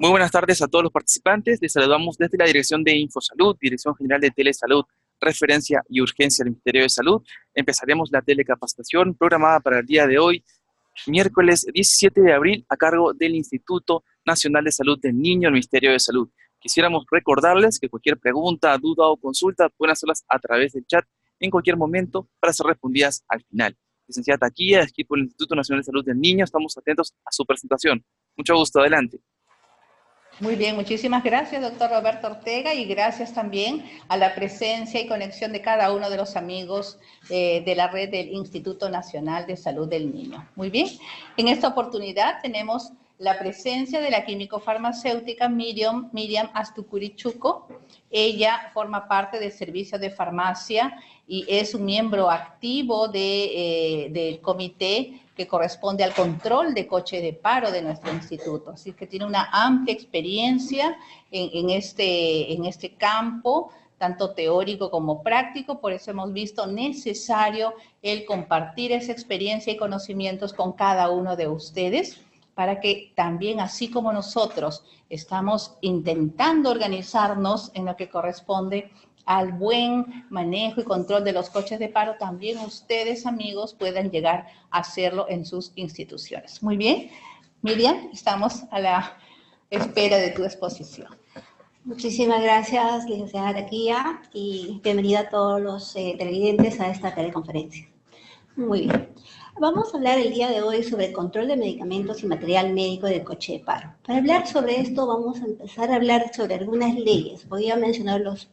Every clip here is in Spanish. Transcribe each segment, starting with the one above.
Muy buenas tardes a todos los participantes. Les saludamos desde la Dirección de Infosalud, Dirección General de Telesalud, Referencia y Urgencia del Ministerio de Salud. Empezaremos la telecapacitación programada para el día de hoy, miércoles 17 de abril, a cargo del Instituto Nacional de Salud del Niño del Ministerio de Salud. Quisiéramos recordarles que cualquier pregunta, duda o consulta pueden hacerlas a través del chat en cualquier momento para ser respondidas al final. Licenciada Taquilla, equipo del Instituto Nacional de Salud del Niño, estamos atentos a su presentación. Mucho gusto, adelante. Muy bien, muchísimas gracias, doctor Roberto Ortega, y gracias también a la presencia y conexión de cada uno de los amigos de la red del Instituto Nacional de Salud del Niño. Muy bien, en esta oportunidad tenemos la presencia de la químico-farmacéutica Miriam Astucurichuco. Ella forma parte del servicio de farmacia y es un miembro activo del comité que corresponde al control de coche de paro de nuestro instituto. Así que tiene una amplia experiencia en este campo, tanto teórico como práctico. Por eso hemos visto necesario el compartir esa experiencia y conocimientos con cada uno de ustedes, para que también, así como nosotros estamos intentando organizarnos en lo que corresponde al buen manejo y control de los coches de paro, también ustedes, amigos, puedan llegar a hacerlo en sus instituciones. Muy bien, Miriam, estamos a la espera de tu exposición. Muchísimas gracias, licenciada Taquilla, y bienvenida a todos los televidentes a esta teleconferencia. Muy bien. Vamos a hablar el día de hoy sobre el control de medicamentos y material médico del coche de paro. Para hablar sobre esto, vamos a empezar a hablar sobre algunas leyes. Voy a mencionar los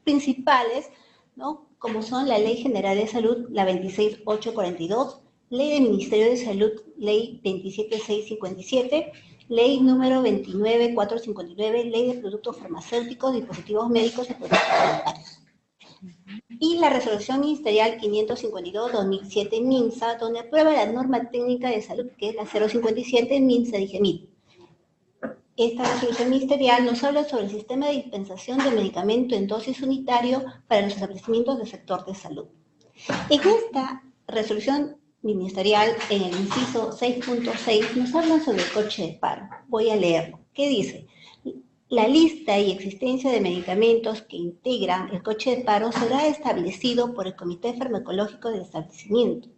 principales, ¿no? Como son la Ley General de Salud, la 26842, Ley del Ministerio de Salud, Ley 27657, Ley número 29459, Ley de Productos Farmacéuticos, Dispositivos Médicos y Productos Sanitarios. Y la Resolución Ministerial 552-2007 MINSA, donde aprueba la norma técnica de salud, que es la 057 MINSA-DIGEMIT. Esta resolución ministerial nos habla sobre el sistema de dispensación de medicamento en dosis unitario para los establecimientos del sector de salud. En esta resolución ministerial, en el inciso 6.6, nos hablan sobre el coche de paro. Voy a leerlo. ¿Qué dice? La lista y existencia de medicamentos que integran el coche de paro será establecido por el Comité Farmacológico del establecimiento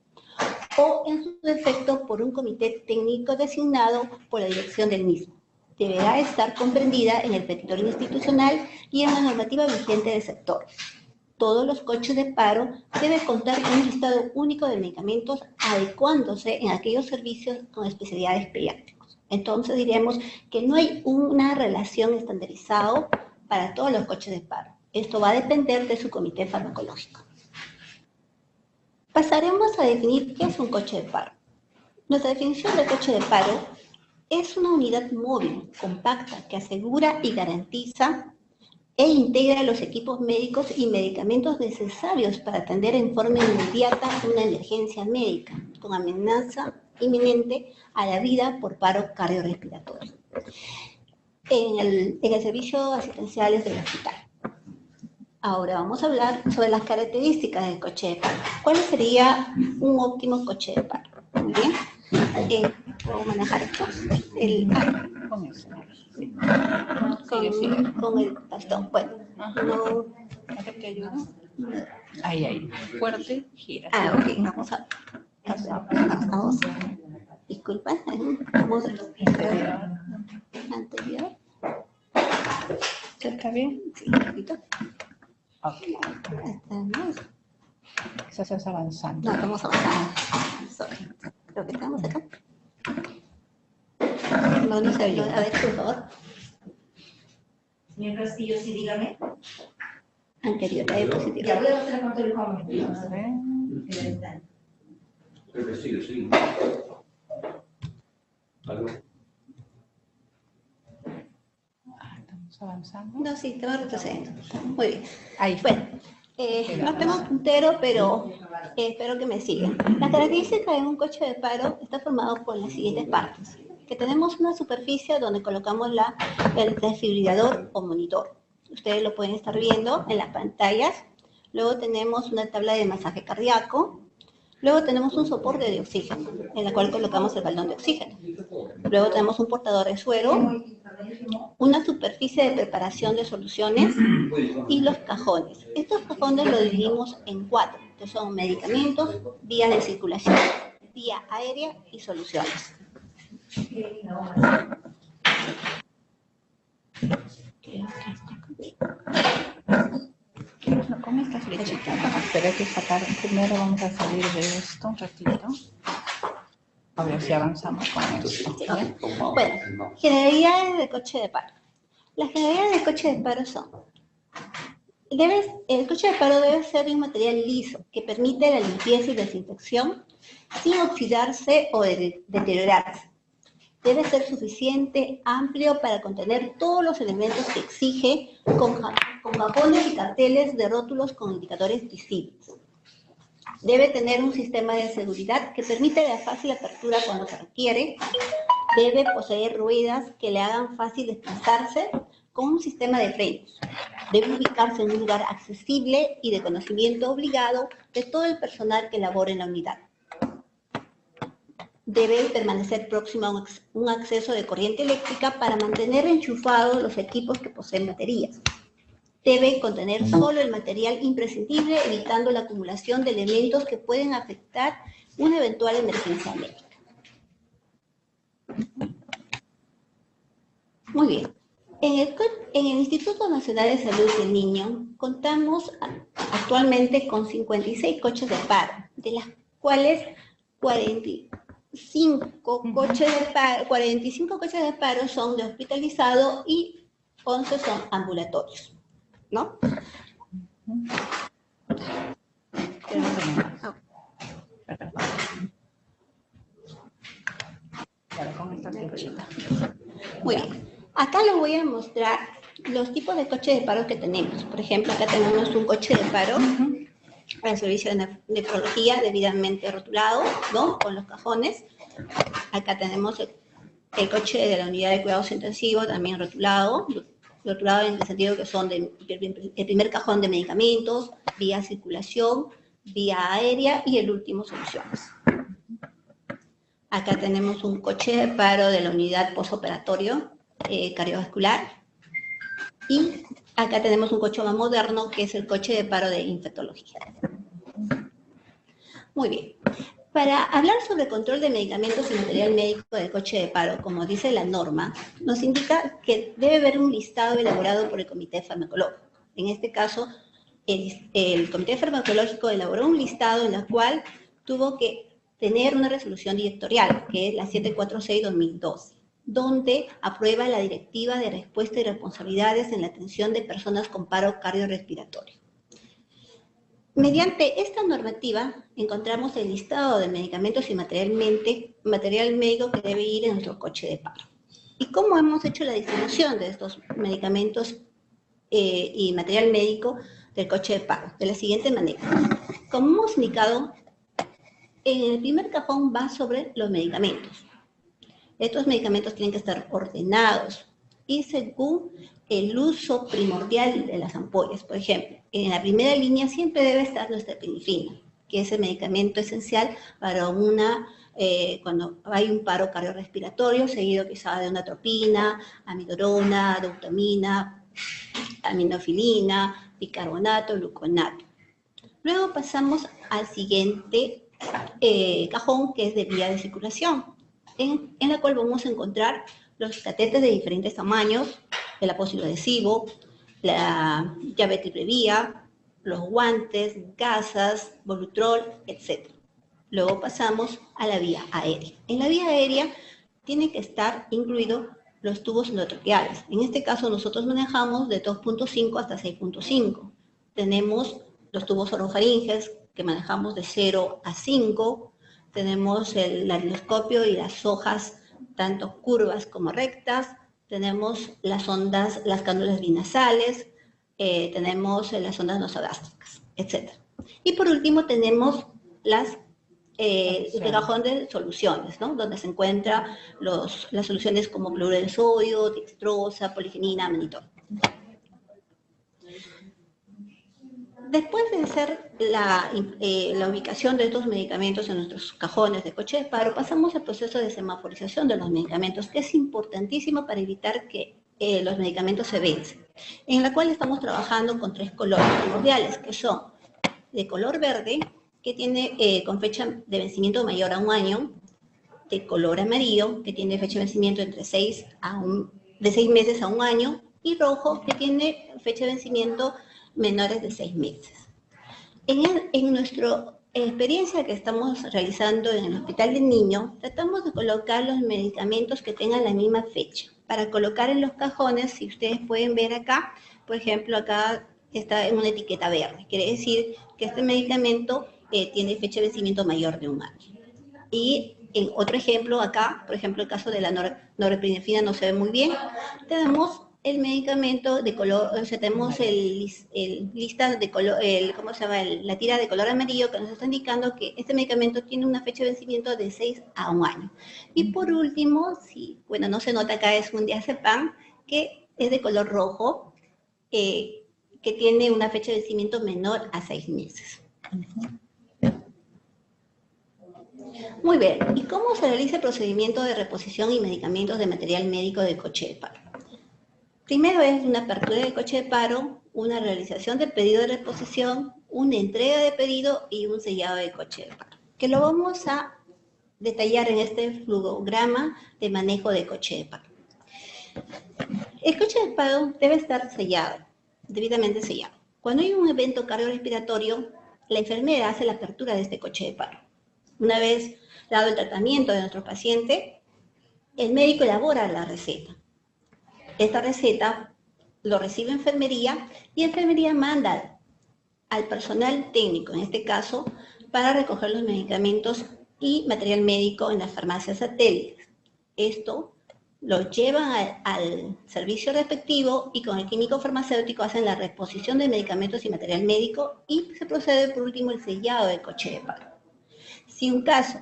o, en su defecto, por un comité técnico designado por la dirección del mismo. Deberá estar comprendida en el petitorio institucional y en la normativa vigente del sector. Todos los coches de paro deben contar con un listado único de medicamentos, adecuándose en aquellos servicios con especialidades pediátricas. Entonces diremos que no hay una relación estandarizada para todos los coches de paro. Esto va a depender de su comité farmacológico. Pasaremos a definir qué es un coche de paro. Nuestra definición de coche de paro es una unidad móvil, compacta, que asegura y garantiza e integra los equipos médicos y medicamentos necesarios para atender en forma inmediata una emergencia médica con amenaza inminente a la vida por paro cardiorrespiratorio en el servicio asistenciales del hospital. Ahora vamos a hablar sobre las características del coche de paro. ¿Cuál sería un óptimo coche de paro? Muy bien. ¿Puedo manejar esto? Con el bastón. Bueno, no. ¿Te ayudo? Ahí. Fuerte, gira. Ok. Vamos. Disculpa. Vamos anterior. ¿Está bien? Sí, un poquito. Ok. Estamos. Quizás estás avanzando. No, estamos avanzando. Sorry. Creo que estamos acá. No se oye. A ver, por favor. Señor Castillo, sí, dígame. Anterior, la diapositiva. Ya voy a mostrar cuánto le vamos. A ver. Creo que sí. ¿Algo? Estamos avanzando. No, sí, estamos retrocediendo. Muy bien. Ahí. Bueno, no tengo puntero, pero espero que me sigan. La característica de un coche de paro está formado por las siguientes partes. Que tenemos una superficie donde colocamos el desfibrilador o monitor. Ustedes lo pueden estar viendo en las pantallas. Luego tenemos una tabla de masaje cardíaco. Luego tenemos un soporte de oxígeno, en la cual colocamos el balón de oxígeno. Luego tenemos un portador de suero, una superficie de preparación de soluciones y los cajones. Estos cajones los dividimos en 4, que son medicamentos, vías de circulación, vía aérea y soluciones. Con esta flechita, pero hay que sacar, primero vamos a salir de esto un ratito. A ver si avanzamos con esto. ¿Vale? Bueno, generalidades de coche de paro. Las generalidades del coche de paro son: el coche de paro debe ser de un material liso que permite la limpieza y desinfección sin oxidarse o deteriorarse. Debe ser suficiente, amplio para contener todos los elementos que exige, con cajones y carteles de rótulos con indicadores visibles. Debe tener un sistema de seguridad que permite la fácil apertura cuando se requiere. Debe poseer ruedas que le hagan fácil desplazarse con un sistema de frenos. Debe ubicarse en un lugar accesible y de conocimiento obligado de todo el personal que labore en la unidad. Debe permanecer próximo a un acceso de corriente eléctrica para mantener enchufados los equipos que poseen baterías. Debe contener solo el material imprescindible, evitando la acumulación de elementos que pueden afectar una eventual emergencia médica. Muy bien. En el Instituto Nacional de Salud del Niño contamos actualmente con 56 coches de paro, de las cuales 45 coches de paro son de hospitalizado y 11 son ambulatorios, ¿no? Con esta flechita. Muy bien. Acá les voy a mostrar los tipos de coches de paro que tenemos. Por ejemplo, acá tenemos un coche de paro al servicio de nefrología debidamente rotulado, ¿no? Con los cajones. Acá tenemos el coche de la unidad de cuidados intensivos también rotulado en el sentido que son el primer cajón de medicamentos, vía circulación, vía aérea y el último soluciones. Acá tenemos un coche de paro de la unidad postoperatorio cardiovascular. Y acá tenemos un coche más moderno, que es el coche de paro de infectología. Muy bien. Para hablar sobre control de medicamentos y material médico del coche de paro, como dice la norma, nos indica que debe haber un listado elaborado por el Comité Farmacológico. En este caso, el Comité Farmacológico elaboró un listado en el cual tuvo que tener una resolución directorial, que es la 746/2012. Donde aprueba la Directiva de Respuesta y Responsabilidades en la Atención de Personas con Paro Cardiorrespiratorio. Mediante esta normativa encontramos el listado de medicamentos y material médico que debe ir en nuestro coche de paro. ¿Y cómo hemos hecho la distribución de estos medicamentos y material médico del coche de paro? De la siguiente manera. Como hemos indicado, en el primer cajón va sobre los medicamentos. Estos medicamentos tienen que estar ordenados y según el uso primordial de las ampollas. Por ejemplo, en la primera línea siempre debe estar nuestra epinefrina, que es el medicamento esencial para cuando hay un paro cardiorrespiratorio, seguido quizá de una atropina, amiodarona, dopamina, aminofilina, bicarbonato, gluconato. Luego pasamos al siguiente cajón, que es de vía de circulación, en la cual vamos a encontrar los catéteres de diferentes tamaños, el apósito adhesivo, la llave triple vía, los guantes, gasas, Volutrol, etc. Luego pasamos a la vía aérea. En la vía aérea tiene que estar incluidos los tubos endotraqueales. En este caso nosotros manejamos de 2.5 hasta 6.5. Tenemos los tubos orofaringes que manejamos de 0 a 5. Tenemos el laringoscopio y las hojas, tanto curvas como rectas. Tenemos las ondas, las cánulas binasales, tenemos las ondas nasogástricas, etc. Y por último tenemos el cajón de soluciones, ¿no? Donde se encuentran las soluciones como cloruro de sodio, dextrosa, polifenina, mannitol. Después de hacer la ubicación de estos medicamentos en nuestros cajones de coche de paro, pasamos al proceso de semaforización de los medicamentos, que es importantísimo para evitar que los medicamentos se vencen, en la cual estamos trabajando con 3 colores primordiales, que son de color verde, que tiene con fecha de vencimiento mayor a 1 año, de color amarillo, que tiene fecha de vencimiento entre de 6 meses a 1 año, y rojo, que tiene fecha de vencimiento menores de 6 meses. En nuestra experiencia que estamos realizando en el Hospital del Niño, tratamos de colocar los medicamentos que tengan la misma fecha. Para colocar en los cajones, si ustedes pueden ver acá, por ejemplo, acá está en una etiqueta verde. Quiere decir que este medicamento tiene fecha de vencimiento mayor de 1 año. Y en otro ejemplo acá, por ejemplo, el caso de la norepinefrina no se ve muy bien, tenemos el medicamento de color, o sea, tenemos lista de color, ¿cómo se llama? La tira de color amarillo que nos está indicando que este medicamento tiene una fecha de vencimiento de 6 a 1 año. Y por último, si, bueno, no se nota acá, es un diazepam que es de color rojo, que tiene una fecha de vencimiento menor a 6 meses. Muy bien, ¿y cómo se realiza el procedimiento de reposición y medicamentos de material médico de coche de paro? Primero es una apertura del coche de paro, una realización del pedido de reposición, una entrega de pedido y un sellado de coche de paro, que lo vamos a detallar en este flujograma de manejo de coche de paro. El coche de paro debe estar sellado, debidamente sellado. Cuando hay un evento cardiorrespiratorio, la enfermera hace la apertura de este coche de paro. Una vez dado el tratamiento de nuestro paciente, el médico elabora la receta. Esta receta lo recibe enfermería y enfermería manda al personal técnico, en este caso, para recoger los medicamentos y material médico en las farmacias satélites. Esto lo llevan al servicio respectivo y con el químico farmacéutico hacen la reposición de medicamentos y material médico y se procede por último el sellado del coche de paro. Si un caso,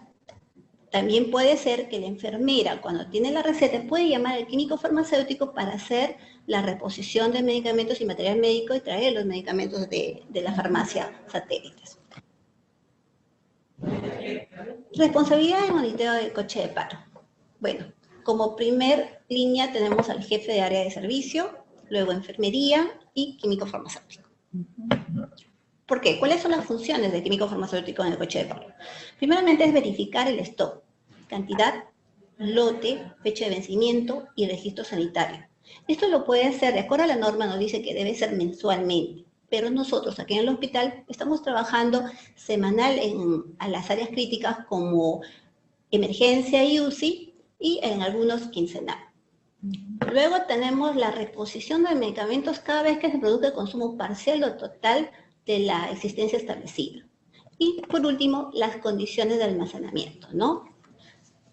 también puede ser que la enfermera, cuando tiene la receta, puede llamar al químico farmacéutico para hacer la reposición de medicamentos y material médico y traer los medicamentos de la farmacia satélites. Responsabilidad de monitoreo del coche de paro. Bueno, como primer línea tenemos al jefe de área de servicio, luego enfermería y químico farmacéutico. ¿Por qué? ¿Cuáles son las funciones del químico farmacéutico en el coche de paro? Primeramente es verificar el stock, cantidad, lote, fecha de vencimiento y registro sanitario. Esto lo puede hacer, de acuerdo a la norma nos dice que debe ser mensualmente, pero nosotros aquí en el hospital estamos trabajando semanal a las áreas críticas como emergencia y UCI y en algunos quincenal. Luego tenemos la reposición de medicamentos cada vez que se produce el consumo parcial o total de la existencia establecida. Y por último, las condiciones de almacenamiento, ¿no?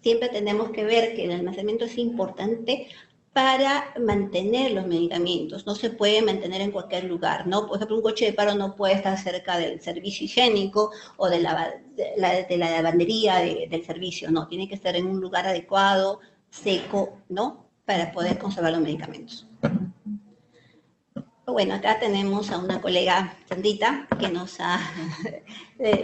Siempre tenemos que ver que el almacenamiento es importante para mantener los medicamentos. No se puede mantener en cualquier lugar, ¿no? Por ejemplo, un coche de paro no puede estar cerca del servicio higiénico o de la lavandería del servicio, no. Tiene que estar en un lugar adecuado, seco, ¿no? Para poder conservar los medicamentos. Bueno, acá tenemos a una colega, Sandrita, que nos ha,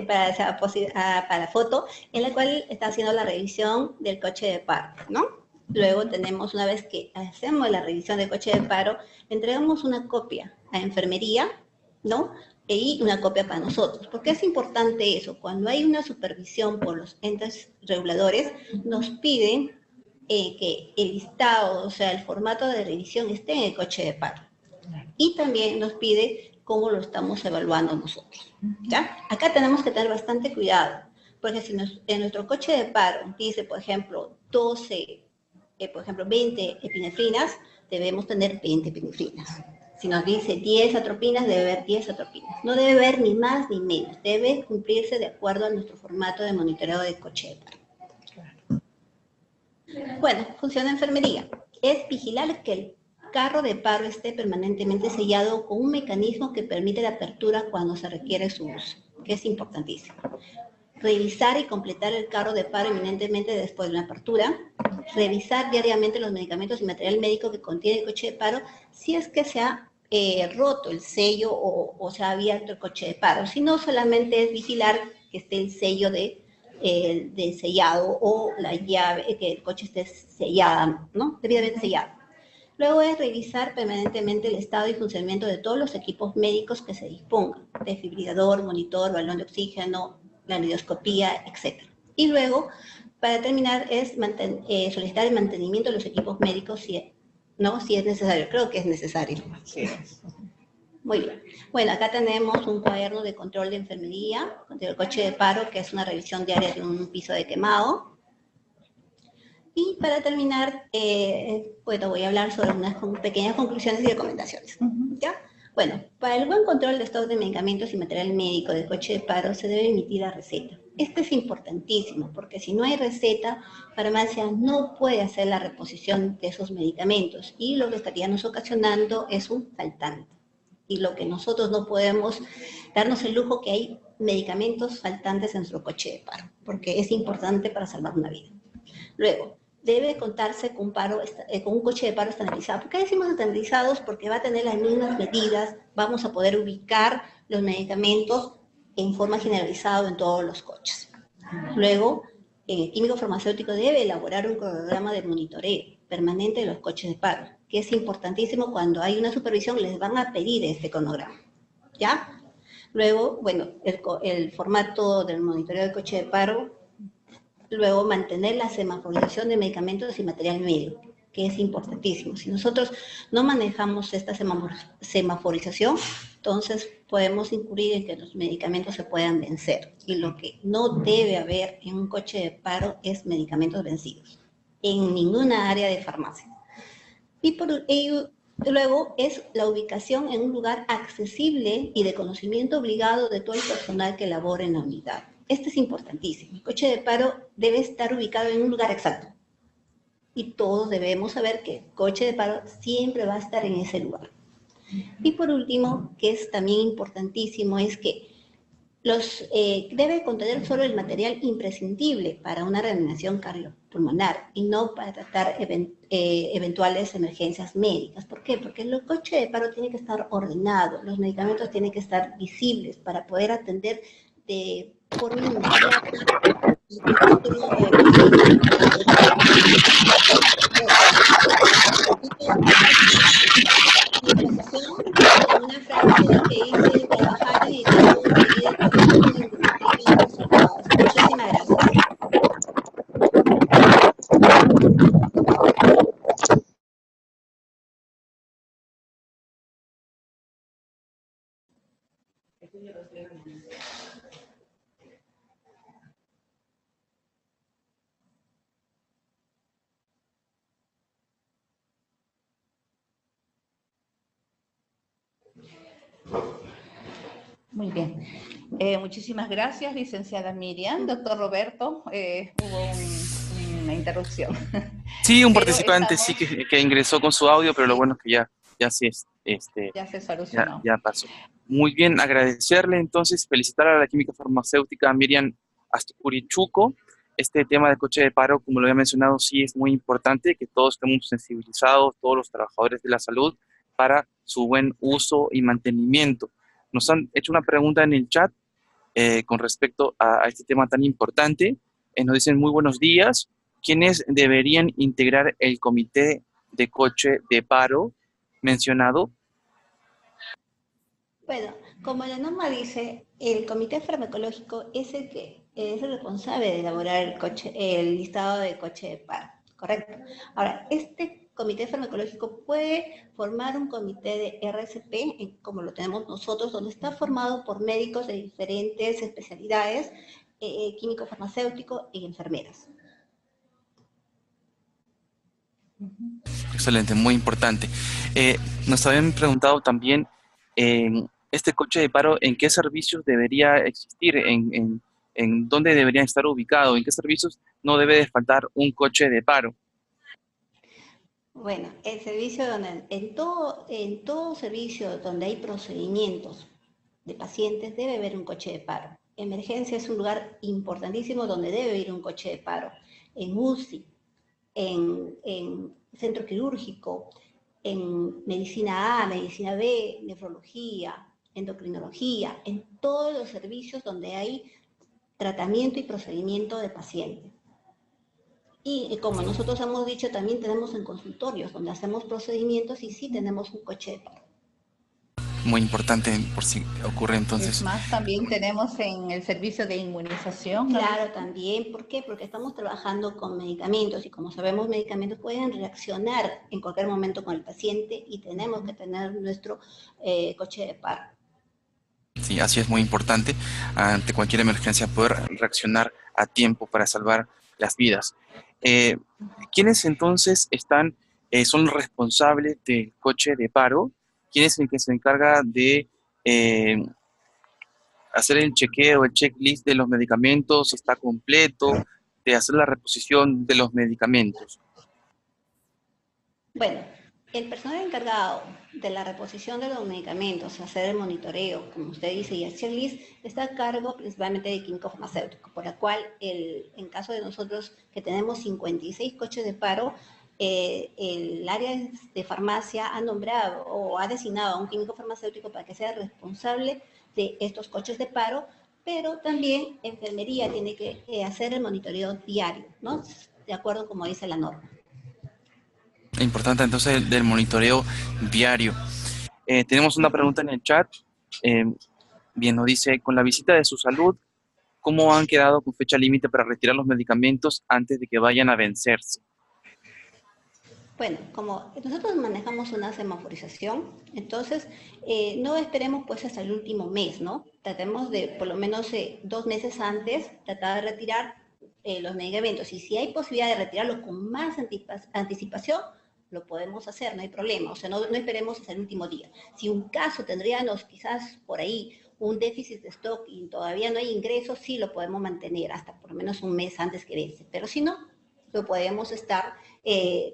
para foto, en la cual está haciendo la revisión del coche de paro, ¿no? Luego tenemos, una vez que hacemos la revisión del coche de paro, entregamos una copia a enfermería, ¿no? Y una copia para nosotros. ¿Por qué es importante eso? Cuando hay una supervisión por los entes reguladores, nos piden que el listado, o sea, el formato de revisión esté en el coche de paro. Y también nos pide cómo lo estamos evaluando nosotros, ¿ya? Acá tenemos que tener bastante cuidado, porque si en nuestro coche de paro dice, por ejemplo, 20 epinefrinas, debemos tener 20 epinefrinas. Si nos dice 10 atropinas, debe haber 10 atropinas. No debe haber ni más ni menos, debe cumplirse de acuerdo a nuestro formato de monitoreo de coche de paro. Bueno, función de enfermería. Es vigilar que el carro de paro esté permanentemente sellado con un mecanismo que permite la apertura cuando se requiere su uso, que es importantísimo. Revisar y completar el carro de paro inminentemente después de una apertura. Revisar diariamente los medicamentos y material médico que contiene el coche de paro si es que se ha roto el sello o se ha abierto el coche de paro, sino solamente es vigilar que esté el sello de sellado o la llave, que el coche esté sellada, ¿no? Debidamente sellado. Luego es revisar permanentemente el estado y funcionamiento de todos los equipos médicos que se dispongan, desfibrilador, monitor, balón de oxígeno, la endoscopía, etc. Y luego, para terminar, es solicitar el mantenimiento de los equipos médicos si es necesario. Creo que es necesario. Sí. Muy bien. Bueno, acá tenemos un cuaderno de control de enfermería del coche de paro, que es una revisión diaria de un piso de quemado. Y para terminar, bueno, voy a hablar sobre unas pequeñas conclusiones y recomendaciones. ¿Ya? Bueno, para el buen control de stock de medicamentos y material médico del coche de paro se debe emitir la receta. Esto es importantísimo, porque si no hay receta, farmacia no puede hacer la reposición de esos medicamentos y lo que estaríamos ocasionando es un faltante. Y lo que nosotros no podemos darnos el lujo que hay medicamentos faltantes en nuestro coche de paro, porque es importante para salvar una vida. Luego, debe contarse con un coche de paro estandarizado. ¿Por qué decimos estandarizados? Porque va a tener las mismas medidas, vamos a poder ubicar los medicamentos en forma generalizada en todos los coches. Luego, el químico farmacéutico debe elaborar un programa de monitoreo permanente de los coches de paro, que es importantísimo. Cuando hay una supervisión les van a pedir este cronograma, ¿ya? Luego, bueno, el formato del monitoreo del coche de paro. Luego, mantener la semaforización de medicamentos y material médico, que es importantísimo. Si nosotros no manejamos esta semaforización, entonces podemos incurrir en que los medicamentos se puedan vencer. Y lo que no debe haber en un coche de paro es medicamentos vencidos, en ninguna área de farmacia. Y por ello, luego es la ubicación en un lugar accesible y de conocimiento obligado de todo el personal que labora en la unidad. Esto es importantísimo. El coche de paro debe estar ubicado en un lugar exacto. Y todos debemos saber que el coche de paro siempre va a estar en ese lugar. Y por último, que es también importantísimo, es que debe contener solo el material imprescindible para una reanimación cardiopulmonar y no para tratar eventuales emergencias médicas. ¿Por qué? Porque el coche de paro tiene que estar ordenado, los medicamentos tienen que estar visibles para poder atender de forma inmediata. Una frase que dice: trabajar en equipo requiere trabajo en disciplinas adecuadas. Muchísimas gracias. Muy bien. Muchísimas gracias, licenciada Miriam. Doctor Roberto, hubo una interrupción. Sí, un Pero participante sí que ingresó con su audio, pero lo bueno es que ya se solucionó. ya pasó. Muy bien, agradecerle entonces, felicitar a la química farmacéutica Miriam Asturichuco. Este tema del coche de paro, como lo había mencionado, sí es muy importante que todos estemos sensibilizados, todos los trabajadores de la salud, para su buen uso y mantenimiento. Nos han hecho una pregunta en el chat con respecto a este tema tan importante. Nos dicen: muy buenos días. ¿Quiénes deberían integrar el comité de coche de paro mencionado? Bueno, como la norma dice, el comité farmacológico es el que es el responsable de elaborar el listado de coche de paro, ¿correcto? Ahora, este comité farmacológico puede formar un comité de RCP, como lo tenemos nosotros, donde está formado por médicos de diferentes especialidades, químico farmacéutico y enfermeras. Excelente, muy importante. Nos habían preguntado también, este coche de paro, ¿en qué servicios debería existir? ¿En dónde debería estar ubicado? ¿En qué servicios no debe de faltar un coche de paro? Bueno, el servicio en todo servicio donde hay procedimientos de pacientes debe haber un coche de paro. Emergencia es un lugar importantísimo donde debe ir un coche de paro. En UCI, en centro quirúrgico, en medicina A, medicina B, nefrología, endocrinología, en todos los servicios donde hay tratamiento y procedimiento de paciente. Y como nosotros hemos dicho, también tenemos en consultorios donde hacemos procedimientos y sí tenemos un coche de paro. Muy importante por si ocurre Es entonces. más, también tenemos en el servicio de inmunización, ¿no? Claro, también. ¿Por qué? Porque estamos trabajando con medicamentos y como sabemos, medicamentos pueden reaccionar en cualquier momento con el paciente y tenemos que tener nuestro coche de paro. Sí, así es muy importante ante cualquier emergencia poder reaccionar a tiempo para salvar las vidas. ¿Quiénes entonces son los responsables del coche de paro? ¿Quién es el que se encarga de hacer el chequeo, el checklist de los medicamentos, si está completo, de hacer la reposición de los medicamentos? Bueno, el personal encargado de la reposición de los medicamentos, hacer el monitoreo, como usted dice, y el checklist, está a cargo principalmente del químico farmacéutico, por la cual, en caso de nosotros que tenemos 56 coches de paro, el área de farmacia ha nombrado o ha designado a un químico farmacéutico para que sea responsable de estos coches de paro, pero también enfermería tiene que hacer el monitoreo diario, ¿no? De acuerdo como dice la norma. Importante entonces del monitoreo diario. Tenemos una pregunta en el chat. Bien, nos dice, con la visita de su salud, ¿cómo han quedado con fecha límite para retirar los medicamentos antes de que vayan a vencerse? Bueno, como nosotros manejamos una semaforización, entonces no esperemos pues hasta el último mes, ¿no? Tratemos de por lo menos 2 meses antes tratar de retirar los medicamentos y si hay posibilidad de retirarlos con más anticipación, lo podemos hacer, no hay problema, o sea, no esperemos hasta el último día. Si un caso tendríamos quizás por ahí un déficit de stock y todavía no hay ingresos, sí lo podemos mantener hasta por lo menos un mes antes que vence, pero si no, lo podemos estar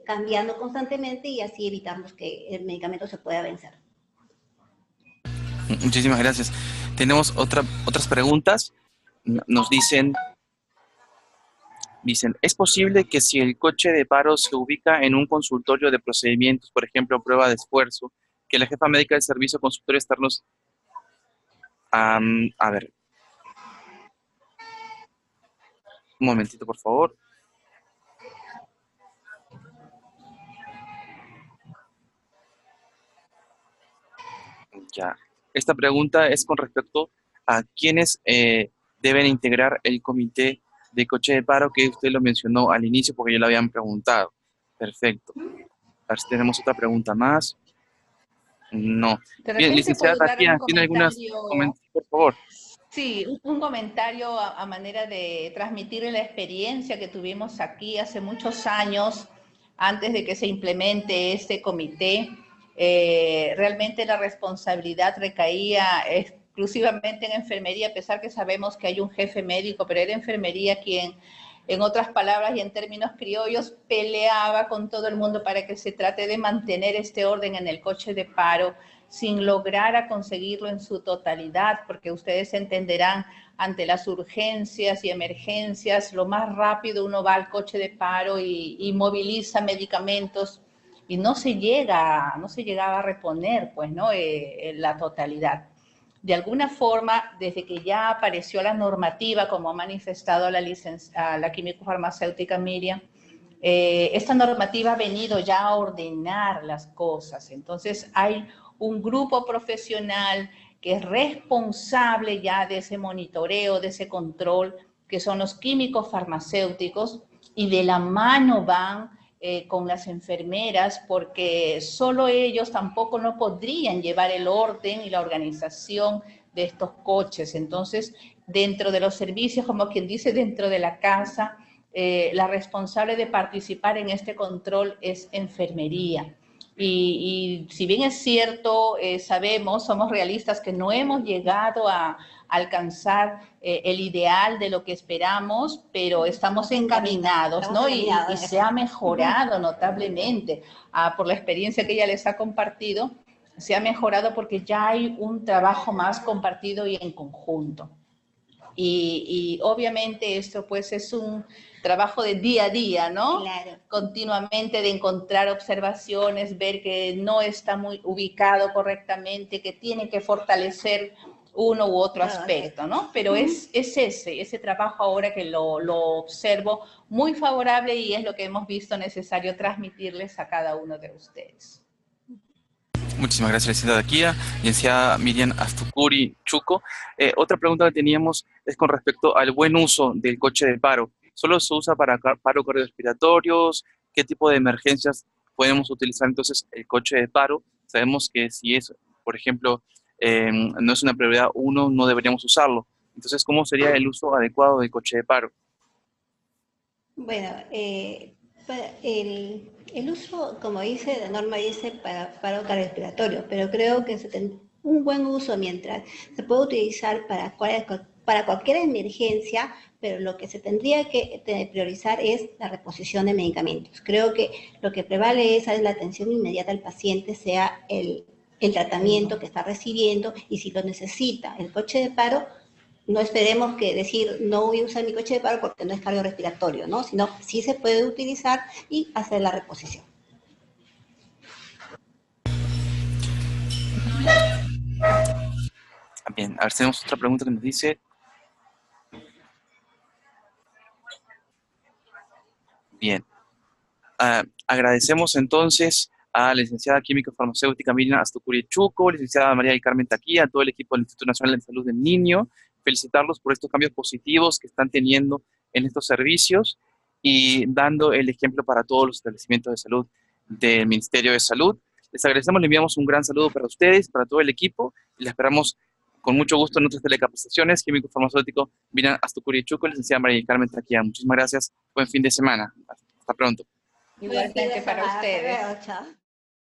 cambiando constantemente y así evitamos que el medicamento se pueda vencer. Muchísimas gracias. Tenemos otras preguntas. Nos dicen, ¿es posible que si el coche de paro se ubica en un consultorio de procedimientos, por ejemplo, prueba de esfuerzo, que la jefa médica del servicio consultorio externos... a ver, un momentito, por favor. Ya. Esta pregunta es con respecto a quiénes deben integrar el comité de coche de paro que usted lo mencionó al inicio porque ya lo habían preguntado. Perfecto. A ver si tenemos otra pregunta más. No. De Bien, repente licenciada puedo dar un Tatia, ¿tiene algunas comentario. comentarios, por favor? Sí, un comentario a manera de transmitir la experiencia que tuvimos aquí hace muchos años, antes de que se implemente este comité. Realmente la responsabilidad recaía exclusivamente en enfermería, a pesar que sabemos que hay un jefe médico, pero era enfermería quien, en otras palabras y en términos criollos, peleaba con todo el mundo para que se trate de mantener este orden en el coche de paro, sin lograr a conseguirlo en su totalidad, porque ustedes entenderán, ante las urgencias y emergencias, lo más rápido uno va al coche de paro y moviliza medicamentos y no se llegaba a reponer, pues, ¿no? La totalidad. De alguna forma, desde que ya apareció la normativa, como ha manifestado la químico farmacéutica Miriam, esta normativa ha venido ya a ordenar las cosas. Entonces, hay un grupo profesional que es responsable ya de ese monitoreo, de ese control, que son los químicos farmacéuticos, y de la mano van con las enfermeras, porque solo ellos tampoco no podrían llevar el orden y la organización de estos coches. Entonces, dentro de los servicios, como quien dice, dentro de la casa, la responsable de participar en este control es enfermería. Y si bien es cierto, somos realistas que no hemos llegado a alcanzar el ideal de lo que esperamos, pero estamos encaminados, ¿no? Y se ha mejorado notablemente por la experiencia que ella les ha compartido, se ha mejorado porque ya hay un trabajo más compartido y en conjunto. y obviamente esto pues es un trabajo de día a día, ¿no? Claro. Continuamente de encontrar observaciones, ver que no está muy ubicado correctamente, que tiene que fortalecer uno u otro aspecto, ¿no? Pero es ese trabajo ahora que lo observo muy favorable y es lo que hemos visto necesario transmitirles a cada uno de ustedes. Muchísimas gracias, licenciada Kia. Licenciada Miriam Astucuri Chuco. Otra pregunta que teníamos es con respecto al buen uso del coche de paro. ¿Solo se usa para paro cardiorrespiratorios? ¿Qué tipo de emergencias podemos utilizar entonces el coche de paro? Sabemos que si es, por ejemplo, no es una prioridad 1, no deberíamos usarlo. Entonces, ¿cómo sería el uso adecuado del coche de paro? Bueno, el uso, como dice, la norma dice para paro cardiorrespiratorio, pero creo que un buen uso mientras se puede utilizar para cualquier emergencia, pero lo que se tendría que priorizar es la reposición de medicamentos. Creo que lo que prevale es la atención inmediata al paciente, sea el tratamiento que está recibiendo, y si lo necesita el coche de paro, no esperemos que decir no voy a usar mi coche de paro porque no es cardiorrespiratorio, ¿no? Sino sí se puede utilizar y hacer la reposición. Bien, a ver, tenemos otra pregunta que nos dice. Bien. Agradecemos entonces a la licenciada química farmacéutica Miriam Astucuri Chuco, licenciada María del Carmen Taquía, a todo el equipo del Instituto Nacional de Salud del Niño, felicitarlos por estos cambios positivos que están teniendo en estos servicios y dando el ejemplo para todos los establecimientos de salud del Ministerio de Salud. Les agradecemos, le enviamos un gran saludo para ustedes, para todo el equipo, y les esperamos con mucho gusto en nuestras telecapacitaciones. Químico farmacéutico Miriam Astucuri Chuco, licenciada María del Carmen Taquía. Muchísimas gracias, buen fin de semana. Hasta pronto. Igualmente para ustedes. Chao.